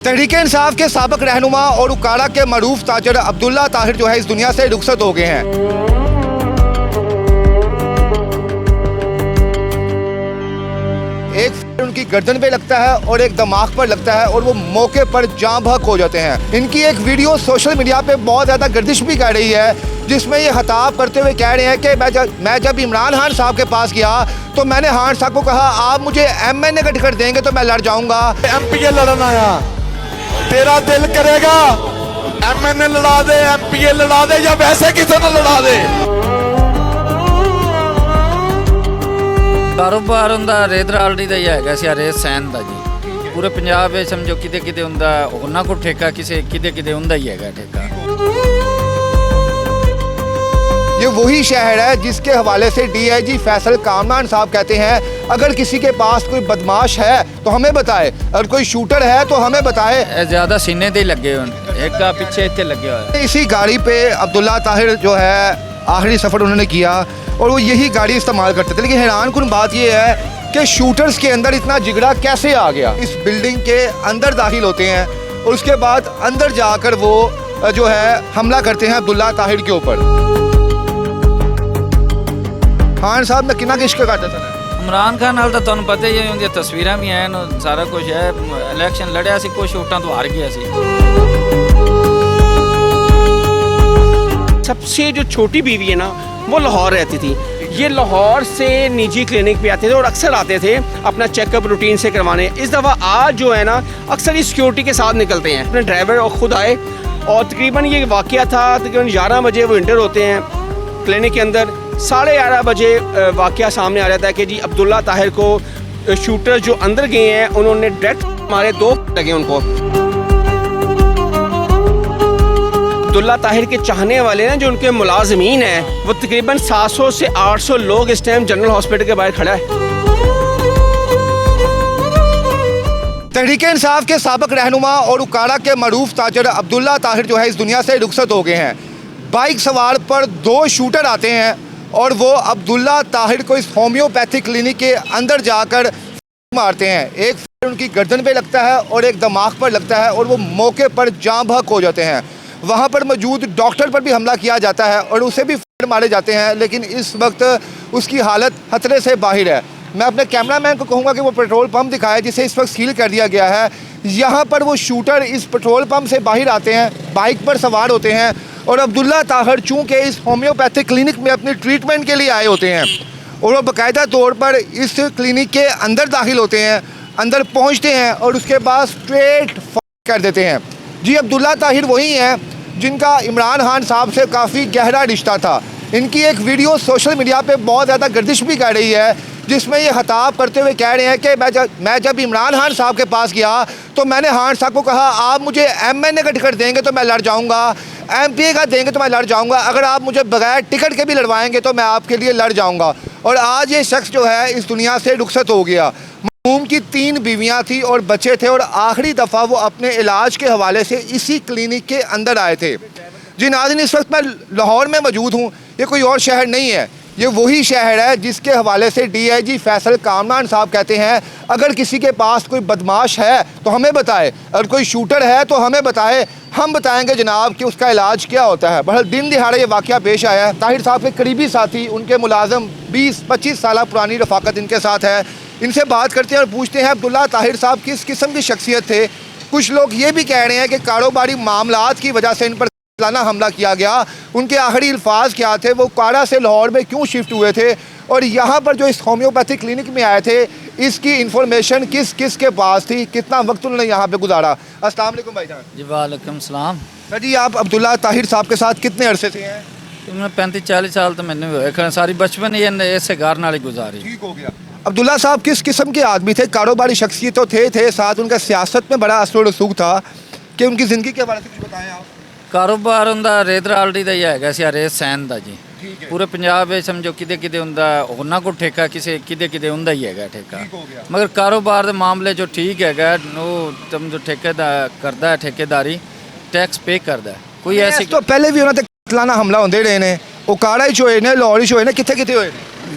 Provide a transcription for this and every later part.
तहरीक-ए-इंसाफ के साबिक रहनुमा और उकाड़ा के मरूफ ताजर अब्दुल्ला ताहिर जो है इस दुनिया से रुखसत हो गए हैं। एक उनकी गर्दन पे लगता है और एक दिमाग पर लगता है और वो मौके पर जाँ बहक हो जाते हैं। इनकी एक वीडियो सोशल मीडिया पे बहुत ज़्यादा गर्दिश भी कर रही है, जिसमें ये खिताब करते हुए कह रहे हैं कि मैं जब इमरान खान साहब के पास गया तो मैंने खान साहब को कहा आप मुझे MNA का टिकट देंगे तो मैं लड़ जाऊंगा। MPA लड़ना आया, तेरा दिल करेगा MNA लड़ा दे, MPA लड़ा दे या वैसे किसी ने लड़ा दे। कारोबार उनका रेत रालडी का ही है रेत सैन का जी। पूरे पंजाब में समझो किते किते उनका उन्होंने को ठेका किसे किते किते उनका ही है ठेका। ये वही शहर है जिसके हवाले से DIG फैसल कामरान साहब कहते हैं अगर किसी के पास कोई बदमाश है तो हमें बताए, अगर कोई शूटर है तो हमें बताए। ज्यादा सीने ते लगे एक का पीछे इतने लगे हुए। इसी गाड़ी पे अब्दुल्ला ताहिर जो है आखिरी सफ़र उन्होंने किया और वो यही गाड़ी इस्तेमाल करते थे। लेकिन हैरानकुन बात ये है कि शूटर्स के अंदर इतना जिगरा कैसे आ गया। इस बिल्डिंग के अंदर दाखिल होते हैं और उसके बाद अंदर जाकर वो जो है हमला करते हैं अब्दुल्ला ताहिर के ऊपर। खान साहब ने कितना इश्क करते थे इमरान खान नाल तो तुहानू पता ही है, उनकी तस्वीरां भी हैं, सारा कुछ है। इलेक्शन लड़िया सी, कुछ वोटां तो हार गया सी। सबसे जो छोटी बीवी है ना वो लाहौर रहती थी। ये लाहौर से निजी क्लिनिक पे आते थे और अक्सर आते थे अपना चेकअप रूटीन से करवाने। इस दफ़ा आज जो है ना अक्सर ही सिक्योरिटी के साथ निकलते हैं। अपने ड्राइवर और ख़ुद आए और तकरीबन ये वाक़या था तकरीबन 11 बजे वो इंटर होते हैं क्लिनिक के अंदर। 11:30 बजे वाक़या सामने आ जाता है कि जी अब्दुल्ला ताहिर को शूटर जो अंदर गए हैं उन्होंने डायरेक्ट मारे, 2 लगे उनको। अब्दुल्ला ताहिर के चाहने वाले हैं जो उनके मुलाजमीन हैं वो तकरीबन 700 से 800 लोग इस टाइम जनरल हॉस्पिटल के बाहर खड़ा है। तहरीक-ए-इंसाफ के साबिक रहनुमा और उकाड़ा के मरूफ ताजर अब्दुल्ला ताहिर जो है इस दुनिया से रुखसत हो गए हैं। बाइक सवार पर 2 शूटर आते हैं और वो अब्दुल्ला ताहिर को इस होम्योपैथिक क्लिनिक के अंदर जाकर मारते हैं। एक उनकी गर्दन पे लगता है और एक दिमाग पर लगता है और वो मौके पर जाँ बहक हो जाते हैं। वहाँ पर मौजूद डॉक्टर पर भी हमला किया जाता है और उसे भी मारे जाते हैं, लेकिन इस वक्त उसकी हालत खतरे से बाहर है। मैं अपने कैमरामैन को कहूँगा कि वो पेट्रोल पंप दिखाए जिसे इस वक्त सील कर दिया गया है। यहाँ पर वो शूटर इस पेट्रोल पंप से बाहर आते हैं, बाइक पर सवार होते हैं और अब्दुल्ला ताहिर चूँकि इस होम्योपैथिक क्लिनिक में अपनी ट्रीटमेंट के लिए आए होते हैं और वो बाकायदा तौर पर इस क्लिनिक के अंदर दाखिल होते हैं, अंदर पहुँचते हैं और उसके बाद स्ट्रेट कर देते हैं। जी अब्दुल्ला ताहिर वही हैं जिनका इमरान खान साहब से काफ़ी गहरा रिश्ता था। इनकी एक वीडियो सोशल मीडिया पे बहुत ज़्यादा गर्दिश भी कर रही है, जिसमें ये खिताब करते हुए कह रहे हैं कि मैं जब इमरान खान साहब के पास गया तो मैंने खान साहब को कहा आप मुझे MNA का टिकट देंगे तो मैं लड़ जाऊंगा, MPA का देंगे तो मैं लड़ जाऊंगा, अगर आप मुझे बगैर टिकट के भी लड़वाएंगे तो मैं आपके लिए लड़ जाऊंगा। और आज ये शख्स जो है इस दुनिया से रुखसत हो गया। मरहूम की 3 बीवियाँ थी और बच्चे थे और आखिरी दफ़ा वो अपने इलाज के हवाले से इसी क्लिनिक के अंदर आए थे। जी नाज़रीन, इस वक्त मैं लाहौर में मौजूद हूँ। ये कोई और शहर नहीं है, ये वही शहर है जिसके हवाले से DIG फैसल कामरान साहब कहते हैं अगर किसी के पास कोई बदमाश है तो हमें बताए, अगर कोई शूटर है तो हमें बताए, हम बताएंगे जनाब कि उसका इलाज क्या होता है। बहरहाल दिन दिहाड़े ये वाक़या पेश आया है। ताहिर साहब के करीबी साथी, उनके मुलाजम 20-25 साल पुरानी रफ़ाकत इनके साथ है। इनसे बात करते हैं और पूछते हैं अब्दुल्ला ताहिर साहब किस किस्म की शख्सियत थे। कुछ लोग ये भी कह रहे हैं कि कारोबारी मामलात की वजह से इन पर हमला किया गया। उनके आखिरी अल्फाज क्या थे, वो काड़ा से लाहौर में क्यों शिफ्ट हुए थे और यहाँ पर जो इस होम्योपैथिक क्लिनिक में आए थे इसकी इन्फॉर्मेशन किस किस के पास थी, कितना वक्त उन्होंने यहाँ पे गुजारा। अस्सलाम वालेकुम भाईजान। जी वालेकुम सलाम। सर जी आप अब्दुल्ला ताहिर साहब के साथ कितने अरसे से हैं? 35-40 साल तो मैंने हुए, सारी बचपन ये ऐसे घर नाल ही गुजारी। ठीक हो गया। अब्दुल्ला साहब किस किस्म के आदमी थे? कारोबारी शख्सियत तो थे साथ उनका सियासत में बड़ा असर रसूख था कि उनकी ज़िंदगी के हवाले से कुछ बताएं आप। कारोबार उनका रेत रालडी का ही है रेत सैन का जी। पूरे पंजाब में समझो किते किते उन्होंने को ठेका किसे किते किते उनका ही है ठेका। मगर कारोबार के मामले जो ठीक है वो समझो ठेकेदार करता है, ठेकेदारी टैक्स पे करता है। कोई ऐसी तो पहले भी उन्होंने कतलाना हमला होते रहे ने, उकाड़ा ही होए ने, लाहौर ही होए ने, कितने कितने होए?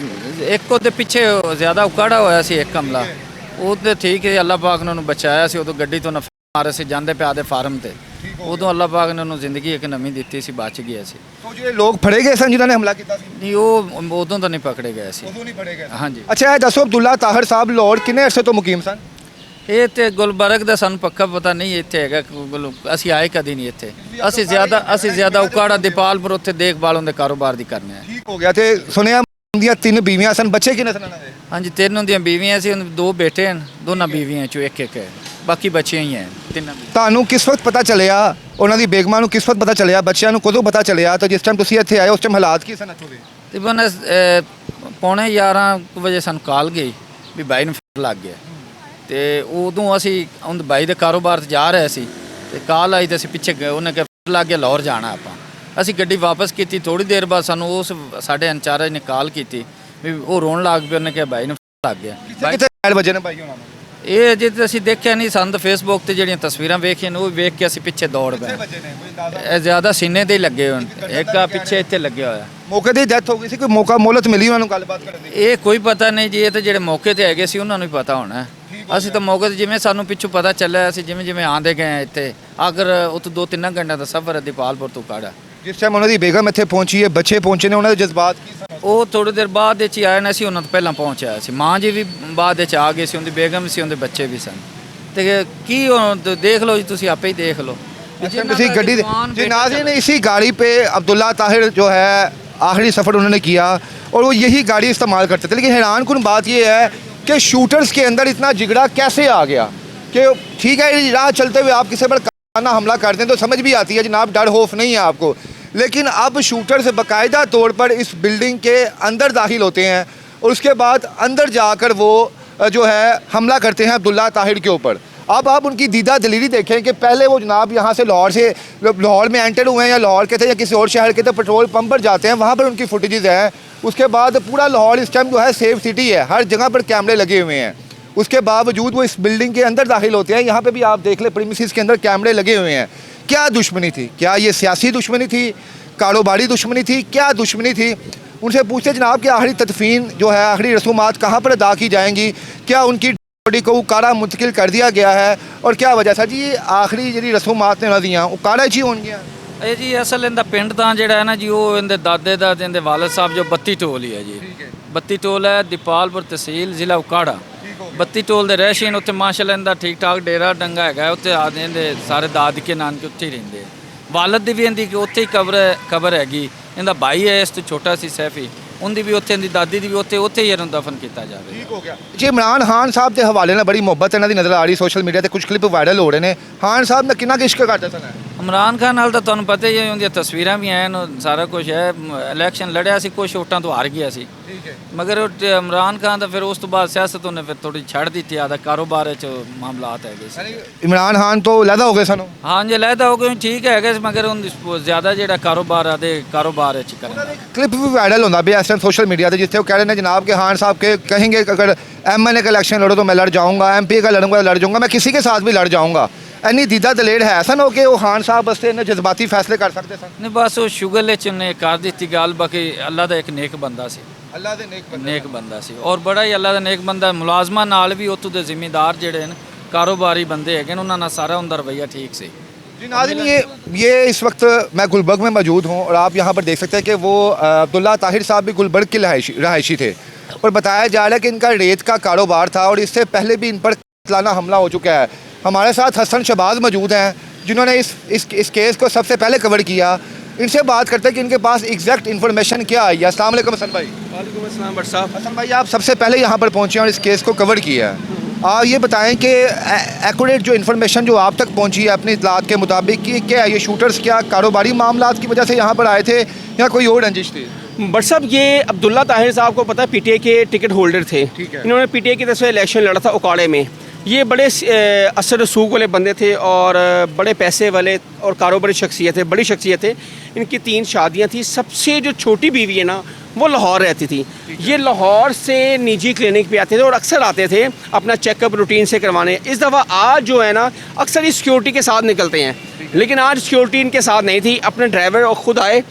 एक को पिछे ज़्यादा उकाड़ा होया सी एक हमला, वो तो ठीक है, अल्लाह पाक ने बचाया सी, वो तो गड्डी तो ਮਾਰੇ ਸੀ ਜਾਂਦੇ ਪਿਆ ਦੇ ਫਾਰਮ ਤੇ ਉਦੋਂ ਅੱਲਾਹ ਪਾਕ ਨੇ ਉਹਨੂੰ ਜ਼ਿੰਦਗੀ ਇੱਕ ਨਵੀਂ ਦਿੱਤੀ ਸੀ, ਬਚ ਗਿਆ ਸੀ। तो जो लोग फड़े गए सन जिन्होंने हमला किया सी ਨਹੀਂ ਉਹ ਉਦੋਂ ਤਾਂ ਨਹੀਂ ਪਕੜੇ ਗਏ ਸੀ। उदों नहीं फड़े गए ਹਾਂਜੀ अच्छा ਇਹ ਦੱਸੋ ਅਬਦੁੱਲਾ ਤਾਹਿਰ ਸਾਹਿਬ ਲਾਹੌਰ ਕਿੰਨੇ ਅਰਸੇ ਤੋਂ ਮੁਕੀਮ ਸਨ? ਇਹ ਤੇ ਗੁਲਬਰਗ ਦਾ ਸਾਨੂੰ ਪੱਕਾ ਪਤਾ ਨਹੀਂ ਇੱਥੇ ਹੈਗਾ, ਅਸੀਂ ਆਏ ਕਦੀ ਨਹੀਂ ਇੱਥੇ। ਅਸੀਂ ਜ਼ਿਆਦਾ ਉਕਾੜਾ ਦੀਪਾਲਪੁਰ ਉੱਥੇ ਦੇਖਭਾਲ ਉਹਦੇ ਕਾਰੋਬਾਰ ਦੀ ਕਰਨੇ ਆ। ਠੀਕ ਹੋ ਗਿਆ ਤੇ ਸੁਣਿਆ ਦੀਆਂ 3 ਬੀਵੀਆਂ ਸਨ, ਬੱਚੇ ਕਿੰਨੇ ਸਨ ਉਹਨਾਂ ਦੇ? ਹਾਂਜੀ 3 ਉਹਦੀਆਂ ਬੀਵੀਆਂ ਸੀ, 2 ਬੇਟੇ ਹਨ, ਦੋਨਾਂ ਬੀਵੀਆਂ ਚੋਂ ਇੱਕ ਹੈ, ਬਾਕੀ ਬੱਚੇ ਹੀ ਹੈ ਤਿੰਨਾਂ। ਤੁਹਾਨੂੰ ਕਿਸ ਵਕਤ ਪਤਾ ਚੱਲਿਆ ਉਹਨਾਂ ਦੀ ਬੇਗਮਾਂ ਨੂੰ ਕਿਸ ਵਕਤ ਪਤਾ ਚੱਲਿਆ, ਬੱਚਿਆਂ ਨੂੰ ਕਦੋਂ ਪਤਾ ਚੱਲਿਆ? ਤਾਂ ਜਿਸ ਟਾਈਮ ਤੁਸੀਂ ਇੱਥੇ ਆਏ ਉਸ ਟਾਈਮ ਹਾਲਾਤ ਕੀ ਸਨ ਇੱਥੋਂ ਦੇ? ਤਕਰੀਬਨ ਪੌਣੇ 11 ਵਜੇ ਸਾਨੂੰ ਕਾਲ ਗਈ ਵੀ ਬਾਈ ਨੂੰ ਫੇਰ ਲੱਗ ਗਿਆ ਤੇ ਉਦੋਂ ਅਸੀਂ ਉਹ ਬਾਈ ਦੇ ਕਾਰੋਬਾਰ 'ਤੇ ਜਾ ਰਹੇ ਸੀ ਤੇ ਕਾਲ ਆਈ ਤੇ ਅਸੀਂ ਪਿੱਛੇ ਗਏ, ਉਹਨੇ ਕਿਹਾ ਫੇਰ ਲੱਗ ਗਿਆ ਲਾਹੌਰ ਜਾਣਾ ਆਪਾਂ। ਅਸੀਂ ਗੱਡੀ ਵਾਪਸ ਕੀਤੀ, ਥੋੜੀ ਦੇਰ ਬਾਅਦ ਸਾਨੂੰ ਉਸ ਸਾਡੇ ਇੰਚਾਰਜ ਨੇ ਕਾਲ ਕੀਤੀ ਵੀ ਉਹ ਰੋਣ ਲੱਗ ਪਿਆ, ਉਹਨੇ ਕਿਹਾ ਬਾਈ ਨੂੰ ਫੇਰ ਲੱਗ ਗਿਆ। ਕਿੱਥੇ ਬੈਲ ਵਜੇ ਨੇ ਭਾਈ ਉਹਨਾਂ ਨੂੰ? ਇਹ ਅਜੇ ਤਾਂ ਅਸੀਂ ਦੇਖਿਆ ਨਹੀਂ, ਸਾਨੂੰ ਤਾਂ ਫੇਸਬੁੱਕ ਤੇ ਜਿਹੜੀਆਂ ਤਸਵੀਰਾਂ ਵੇਖੀਆਂ ਨੇ ਉਹ ਵੇਖ ਕੇ ਅਸੀਂ ਪਿੱਛੇ ਦੌੜ ਪਏ। ਇਹ ਜ਼ਿਆਦਾ ਸੀਨੇ ਤੇ ਹੀ ਲੱਗੇ ਹੋਣ, ਇੱਕ ਆ ਪਿੱਛੇ ਇੱਥੇ ਲੱਗਿਆ ਹੋਇਆ। ਮੌਕੇ ਦੀ ਡੈਥ ਹੋ ਗਈ ਸੀ, ਕੋਈ ਮੌਕਾ ਮੋਹਲਤ ਮਿਲੀ ਉਹਨਾਂ ਨੂੰ ਗੱਲਬਾਤ ਕਰਨ ਦੀ? ਇਹ ਕੋਈ ਪਤਾ ਨਹੀਂ ਜੀ, ਇਹ ਤਾਂ ਜਿਹੜੇ ਮੌਕੇ ਤੇ ਹੈਗੇ ਸੀ ਉਹਨਾਂ ਨੂੰ ਹੀ ਪਤਾ ਹੋਣਾ। ਅਸੀਂ ਤਾਂ ਮੌਕੇ ਤੇ ਜਿਵੇਂ ਸਾਨੂੰ ਪਿੱਛੋਂ ਪਤਾ ਚੱਲਿਆ, ਅਸੀਂ ਜਿਵੇਂ ਆਂਦੇ ਗਏ ਇੱਥੇ, ਅਗਰ ਉੱਥੇ 2-3 ਘੰਟਿਆਂ ਦਾ ਸਫ਼ਰ ਹੈ ਦੀਪਾਲਪੁਰ ਤੋਂ ਕਾੜਾ। ਜਿਸ ਟਾਈਮ ਉਹਨਾਂ ਦੀ ਬੇਗਮ ਇੱਥੇ ਪਹੁੰਚੀ ਹੈ, ਬੱਚੇ ਪਹੁੰਚੇ ਨੇ, ਉਹਨਾਂ ਦੇ ਜਜ਼ਬਾਤ ਕੀ ਸਨ? ਉਹ ਥੋੜੀ ਦੇਰ ਬਾਅਦ ਵਿੱਚ ਹੀ ਆਏ ਨੇ, ਅਸੀਂ ਉਹਨਾਂ ਤੋਂ ਪਹਿਲਾਂ ਪਹੁੰਚਿਆ ਸੀ। ਮਾਂ ਜੀ ਵੀ ਬਾਅਦ ਵਿੱਚ ਆ ਗਏ ਸੀ, ਉਹਦੀ ਬੇਗਮ ਵੀ ਸੀ, ਉਹਦੇ ਬੱਚੇ ਵੀ ਸਨ। ਤੇ ਕੀ ਦੇਖ ਲਓ ਜੀ, ਤੁਸੀਂ ਆਪੇ ਹੀ ਦੇਖ ਲਓ। किसी गड्डी जी नाज़रीन, इसी गाड़ी पे अब्दुल्ला ताहिर जो है आखिरी सफ़र उन्होंने किया और वो यही गाड़ी इस्तेमाल करते थे। लेकिन हैरान कुन बात ये है कि शूटर्स के अंदर इतना जिगड़ा कैसे आ गया कि ठीक है राह चलते हुए आप किसी पर काना हमला करते हैं तो समझ भी आती है जनाब, डर खौफ नहीं है आपको, लेकिन अब शूटर्स बाकायदा तौर पर इस बिल्डिंग के अंदर दाखिल होते हैं और उसके बाद अंदर जाकर वो जो है हमला करते हैं अब्दुल्ला ताहिर के ऊपर। अब आप उनकी दीदा दलीली देखें कि पहले वो जनाब यहाँ से लाहौर में एंटर हुए हैं या लाहौर के थे या किसी और शहर के थे, पेट्रोल पंप पर जाते हैं, वहाँ पर उनकी फुटेजेस हैं। उसके बाद पूरा लाहौर इस टाइम जो है सेफ सिटी है, हर जगह पर कैमरे लगे हुए हैं। उसके बावजूद वो इस बिल्डिंग के अंदर दाखिल होते हैं। यहाँ पे भी आप देख लें प्रीमिसेस के अंदर कैमरे लगे हुए हैं। क्या दुश्मनी थी? क्या ये सियासी दुश्मनी थी, कारोबारी दुश्मनी थी, क्या दुश्मनी थी? उनसे पूछते जनाब कि आखिरी तदफीन जो है, आखिरी रसूमात कहाँ पर अदा की जाएंगी? क्या उनकी बॉडी को उकाड़ा मुंतकिल कर दिया गया है और क्या वजह सर जी आखिरी जी रसूमात ने दियाँ उकाड़ा जी होंगे? ਇਹ ਜੀ ਅਸਲ ਇਹਦਾ ਪਿੰਡ ਤਾਂ ਜਿਹੜਾ ਹੈ ਨਾ ਜੀ, ਉਹ ਇਹਦੇ ਦਾਦੇ ਦਾ ਤੇ ਇਹਦੇ ਵਾਲਦ ਸਾਹਿਬ ਜੋ 32 ਟੋਲ ਹੀ ਹੈ ਜੀ। 32 ਟੋਲ ਹੈ, ਦੀਪਾਲਪੁਰ ਤਹਿਸੀਲ, ਜ਼ਿਲ੍ਹਾ ਉਕਾੜਾ। 32 ਟੋਲ ਦੇ ਰਹਿਸ਼ੀਨ ਉੱਥੇ ਮਾਸ਼ਾਅੱਲਾ ਇਹਦਾ ਠੀਕ ਠਾਕ ਡੇਰਾ ਡੰਗਾ ਹੈਗਾ, ਉੱਥੇ ਆਦੇ ਇਹਦੇ ਸਾਰੇ ਦਾਦਕੇ ਨਾਨਕੇ ਉੱਥੇ ਹੀ ਰਹਿੰਦੇ। ਵਾਲਦ ਦੀ ਵੀ ਇਹਦੀ ਉੱਥੇ ਹੀ ਕਬਰ ਹੈਗੀ। ਇਹਦਾ ਭਾਈ ਹੈ ਇਸ ਤੋਂ ਛੋਟਾ ਸੀ ਸੈਫੀ, ਉਹਦੀ ਵੀ ਉੱਥੇ, ਇਹਦੀ ਦਾਦੀ ਦੀ ਵੀ ਉੱਥੇ ਹੀ ਇਹਨੂੰ ਦਫਨ ਕੀਤਾ ਜਾਵੇ। ਠੀਕ ਹੋ ਗਿਆ ਜੀ। ਇਮਰਾਨ ਖਾਨ ਸਾਹਿਬ ਦੇ ਹਵਾਲੇ ਨਾਲ ਬੜੀ ਮੁਹੱਬਤ ਇਹਨਾਂ ਦੀ ਨਜ਼ਰ ਆ ਰਹੀ ਸੋਸ਼ਲ ਮੀਡੀਆ ਤੇ, ਕੁਝ ਕਲਿੱਪ ਵਾਇਰਲ ਹੋ ਰਹੇ ਨੇ। ਖਾਨ ਸਾਹਿਬ ਨੇ ਕਿੰਨਾ ਕੁ ਇਸ਼ਕ ਕਰਦੇ ਸਨ? ਇਮਰਾਨ ਖਾਨ ਨਾਲ ਤਾਂ ਤੁਹਾਨੂੰ ਪਤਾ ਹੀ ਹੈ, ਉਹਦੀਆਂ ਤਸਵੀਰਾਂ ਵੀ ਆਏ ਨੇ, ਸਾਰਾ ਕੁਝ ਹੈ। ਇਲੈਕਸ਼ਨ ਲੜਿਆ ਸੀ, ਕੁਝ ਵੋਟਾਂ ਤੋਂ ਹਾਰ ਗਿਆ ਸੀ, ਮਗਰ ਇਮਰਾਨ ਖਾਨ ਤਾਂ ਫਿਰ ਉਸ ਤੋਂ ਬਾਅਦ ਸਿਆਸਤ ਉਹਨੇ ਫਿਰ ਥੋੜੀ ਛੱਡ ਦਿੱਤੀ, ਆਦਾ ਕਾਰੋਬਾਰ 'ਚ ਮਾਮਲਾਤ ਹੈਗੇ ਸੀ। ਇਮਰਾਨ ਖਾਨ ਤੋਂ ਲਹਿਦਾ ਹੋ ਗਏ ਸਨ? ਹਾਂਜੀ ਲਹਿਦਾ ਹੋ ਗਏ, ਠੀਕ ਹੈਗੇ ਸੀ, ਮਗਰ ਉਹ ਜ਼ਿਆਦਾ ਜਿਹੜਾ ਕਾਰੋਬਾਰ ਆ ਦੇ ਕਾਰੋਬਾਰ 'ਚ ਕਰਨ। क्लिप भी वायरल होता भी इस टाइम सोशल मीडिया से, जिससे वो कह रहे हैं जनाब के खान साहब के कहेंगे कि अगर MNA का इलेक्शन लड़ो तो मैं लड़ जाऊंगा, MP का लड़ूंगा लड़ जाऊंगा, मैं किसी के साथ भी लड़ जाऊंगा। इन्नी दीदा दलेर है ऐसा ना हो कि वो खान साहब बस इन्ने जज्बाती फैसले कर सकते सन? नहीं बस वो शुगर ले चुने कर दी गल, बाकी अल्लाह का एक नेक बंदा सी, अल्लाह दे नेक बंदा सी और बड़ा ही अल्लाह का नेक बंदा। मुलाजमान नाल भी उत्तों दे जिम्मेदार जिहड़े ने कारोबारी बंदे हैगे, उन्हां नाल सारा उनका रवैया ठीक सी। जी नाज़रीन, ये इस वक्त मैं गुलबर्ग में मौजूद हूँ और आप यहाँ पर देख सकते हैं कि वो अब्दुल्ला ताहिर साहब भी गुलबर्ग के रहायशी थे और बताया जा रहा है कि इनका रेत का कारोबार था और इससे पहले भी इन पर कातिलाना हमला हो चुका है। हमारे साथ हसन शहबाज मौजूद हैं जिन्होंने इस केस को सबसे पहले कवर किया। इनसे बात करते हैं कि इनके पास एग्जैक्ट इन्फॉर्मेशन क्या आई है। अस्सलाम वालेकुम हसन भाई। वालेकुम अस्सलाम भट्ट साहब। हसन भाई, आप सबसे पहले यहाँ पर पहुँचे और इस केस को कवर किया है। आप ये बताएं कि एक्यूरेट जो इन्फॉर्मेशन जो आप तक पहुंची है अपनी इतलात के मुताबिक कि क्या है, ये शूटर्स क्या कारोबारी मामलात की वजह से यहाँ पर आए थे या कोई और रंजिश थी? भट्ट साहब, ये अब्दुल्ला ताहिर साहब को पता है PTA के टिकट होल्डर थे। इन्होंने PTA की तरफ से इलेक्शन लड़ा था उकाड़े में। ये बड़े असर रसूख वाले बंदे थे और बड़े पैसे वाले और कारोबारी शख्सियत है, बड़ी शख्सियत है। इनकी 3 शादियाँ थी। सबसे जो छोटी बीवी है ना, वो लाहौर रहती थी। ये लाहौर से निजी क्लिनिक पे आते थे और अक्सर आते थे अपना चेकअप रूटीन से करवाने। इस दफ़ा आज जो है ना, अक्सर ही सिक्योरिटी के साथ निकलते हैं, लेकिन आज सिक्योरिटी इनके साथ नहीं थी, अपने ड्राइवर और ख़ुद आए।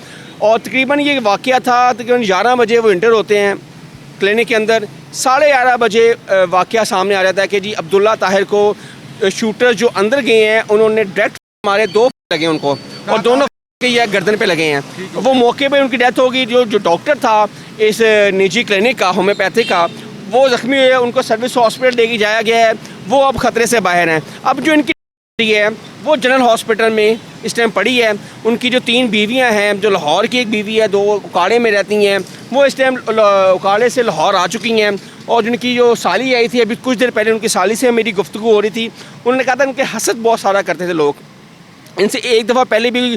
और तकरीबन ये वाक़या था, तकरीबन 11 बजे वो इंटर होते हैं क्लिनिक के अंदर। 11:30 बजे वाक़या सामने आ जाता है कि जी अब्दुल्ला ताहिर को शूटर जो अंदर गए हैं उन्होंने डायरेक्ट मारे, 2 लगे उनको और दोनों के ये गर्दन पे लगे हैं। वो मौके पे उनकी डेथ होगी। जो डॉक्टर था इस निजी क्लिनिक का, होम्योपैथिक का, वो जख्मी हुए, उनको सर्विस हॉस्पिटल लेके जाया गया है, वो अब खतरे से बाहर हैं। अब जो इनकी है वो जनरल हॉस्पिटल में इस टाइम पड़ी है। उनकी जो 3 बीवियां हैं, जो लाहौर की एक बीवी है, 2 उकाड़े में रहती हैं, वो इस टाइम उकाड़े से लाहौर आ चुकी हैं। और जिनकी जो साली आई थी अभी कुछ देर पहले, उनकी साली से मेरी गुफ्तगू हो रही थी। उन्होंने कहा था उनके हसद बहुत सारा करते थे लोग। इनसे एक दफ़ा पहले भी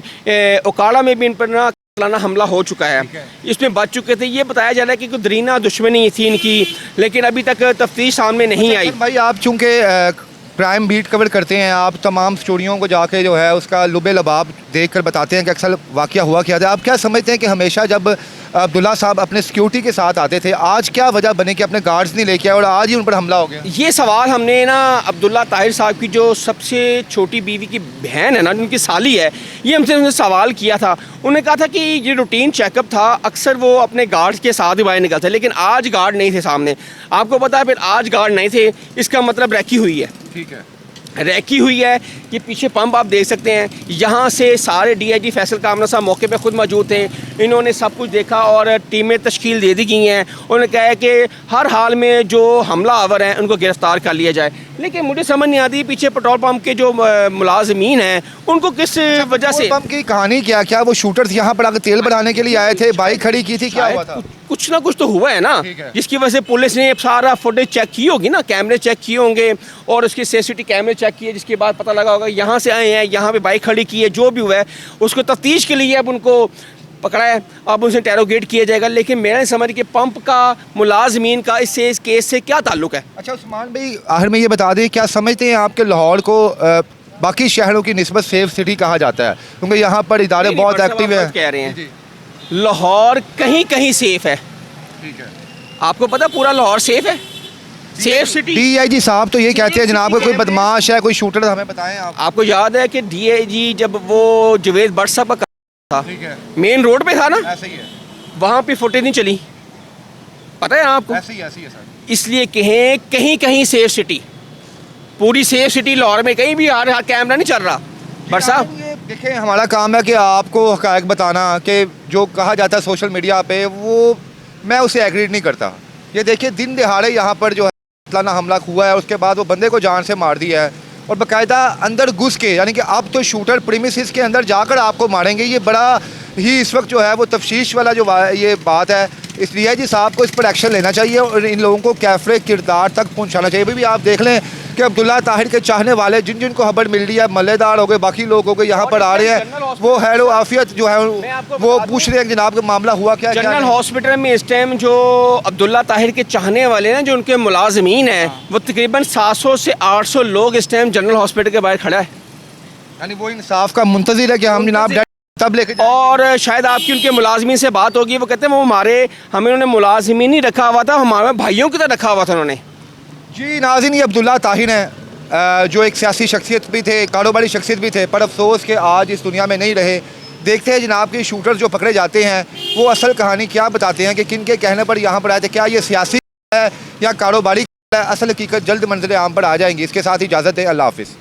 उकाड़ा में भी इन पर ना सालाना हमला हो चुका है, इसमें बच चुके थे। ये बताया जा रहा है कि कोई दरीना दुश्मनी थी इनकी, लेकिन अभी तक तफ्तीश सामने नहीं आई। भाई आप चूँकि क्राइम बीट कवर करते हैं, आप तमाम स्टोरियों को जाके जो है उसका लुबे लबाब देख कर बताते हैं कि अक्सर वाक़या हुआ क्या था। आप क्या समझते हैं कि हमेशा जब अब्दुल्ला साहब अपने सिक्योरिटी के साथ आते थे, आज क्या वजह बने कि अपने गार्ड्स नहीं लेके आए और आज ही उन पर हमला हो गया? ये सवाल हमने ना अब्दुल्ला ताहिर साहब की जो सबसे छोटी बीवी की बहन है ना, उनकी साली है, ये हमसे उन्होंने सवाल किया था। उन्होंने कहा था कि ये रूटीन चेकअप था, अक्सर वो अपने गार्ड्स के साथ ही बाहर निकलते, लेकिन आज गार्ड नहीं थे सामने। आपको पता है फिर आज गार्ड नहीं थे, इसका मतलब रैकी हुई है। ठीक है, रैकी हुई है। ये पीछे पंप आप देख सकते हैं, यहाँ से सारे डीआईजी फैसल कामरा साहब मौके पे खुद मौजूद थे। इन्होंने सब कुछ देखा और टीमें तश्कील दे दी गई हैं। उन्होंने कहा है कि हर हाल में जो हमलावर हैं उनको गिरफ्तार कर लिया जाए। लेकिन मुझे समझ नहीं आती पीछे पेट्रोल पंप के जो मुलाजमीन हैं उनको किस वजह से, पंप की कहानी क्या वो शूटर्स यहाँ पर आकर तेल भराने के लिए आए थे, बाइक खड़ी की थी, क्या हुआ था? कुछ ना कुछ तो हुआ है ना, जिसकी वजह से पुलिस ने सारा फुटेज चेक की होगी ना, कैमरे चेक किए होंगे और उसके सीसीटीवी कैमरे चेक किए, जिसके बाद पता लगा होगा यहाँ से आए हैं, यहाँ पे बाइक खड़ी की है। जो भी हुआ है उसको तफ्तीश के लिए अब उनको पकड़ा है, अब उनसे इंटेरोगेट किया जाएगा। लेकिन मेरा नहीं समझ कि पंप का मुलाजमीन का इससे इस केस से क्या ताल्लुक है। अच्छा उस्मान भाई, आखिर में ये बता दें, क्या समझते हैं आपके लाहौर को बाकी शहरों की निस्बत सेफ सिटी कहा जाता है? क्योंकि यहाँ पर इदारे बहुत एक्टिव हैं। कह रहे हैं लाहौर कहीं कहीं सेफ है। ठीक है, आपको पता पूरा लाहौर सेफ है, सेफ सिटी। डीआईजी साहब तो ये कहते हैं जनाब, कोई बदमाश है, कोई शूटर, हमें बताएं आप। आपको याद है कि डीआईजी जब वो जवेद भट्ट साहब का था, मेन रोड पे था ना, ऐसे ही है, वहाँ पे फुटेज नहीं चली, पता है आपको? ऐसे ही है सर। इसलिए कहें कहीं कहीं सेफ सिटी, पूरी सेफ सिटी लाहौर में कहीं भी आ रहा कैमरा नहीं चल रहा। भट्ट साहब देखिए, हमारा काम है कि आपको हक़ाइक़ बताना, कि जो कहा जाता है सोशल मीडिया पे वो मैं उसे एग्री नहीं करता। ये देखिए दिन दिहाड़े यहाँ पर जो है फलाना हमला हुआ है, उसके बाद वो बंदे को जान से मार दिया है और बाकायदा अंदर घुस के, यानी कि अब तो शूटर प्रीमिसेस के अंदर जाकर आपको मारेंगे। ये बड़ा ही इस वक्त जो है वो तफ्शीश वाला जो ये बात है। इस डीआईजी साहब को इस पर एक्शन लेना चाहिए और इन लोगों को कैफरे किरदार तक पहुंचाना चाहिए। भी आप देख लें कि अब्दुल्ला ताहिर के चाहने वाले जिन जिनको खबर मिल रही है, मल्लेदार हो गए, बाकी लोग हो गए, यहाँ पर आ रहे हैं, वो हैरो आफियत जो है वो पूछ रहे हैं जनाब का मामला हुआ क्या? जनरल हॉस्पिटल में इस टाइम जो अब्दुल्ला ताहिर के चाहने वाले हैं, जो उनके मुलाजमीन हैं, वो तकरीबन 700 से 800 लोग इस टाइम जनरल हॉस्पिटल के बाहर खड़ा है। यानी वो इंसाफ का मुंतजिर है कि हम जनाब तब लेके और शायद आपकी उनके मुलाजमीन से बात होगी, वो कहते हैं वो हमें उन्होंने मुलाजमीन नहीं रखा हुआ था, हमारे भाइयों की तरह रखा हुआ था उन्होंने। जी नाज़रीन, ये अब्दुल्ला ताहिर हैं जो एक सियासी शख्सियत भी थे, कारोबारी शख्सियत भी थे, पर अफसोस कि आज इस दुनिया में नहीं रहे। देखते हैं जनाब के शूटर जो पकड़े जाते हैं वो असल कहानी क्या बताते हैं, कि किन के कहने पर यहाँ पर आए थे, क्या ये सियासी है या कारोबारी है। असल हकीकत जल्द मंजर आम पर आ जाएंगी। इसके साथ इजाज़त है, अल्लाह हाफिज़।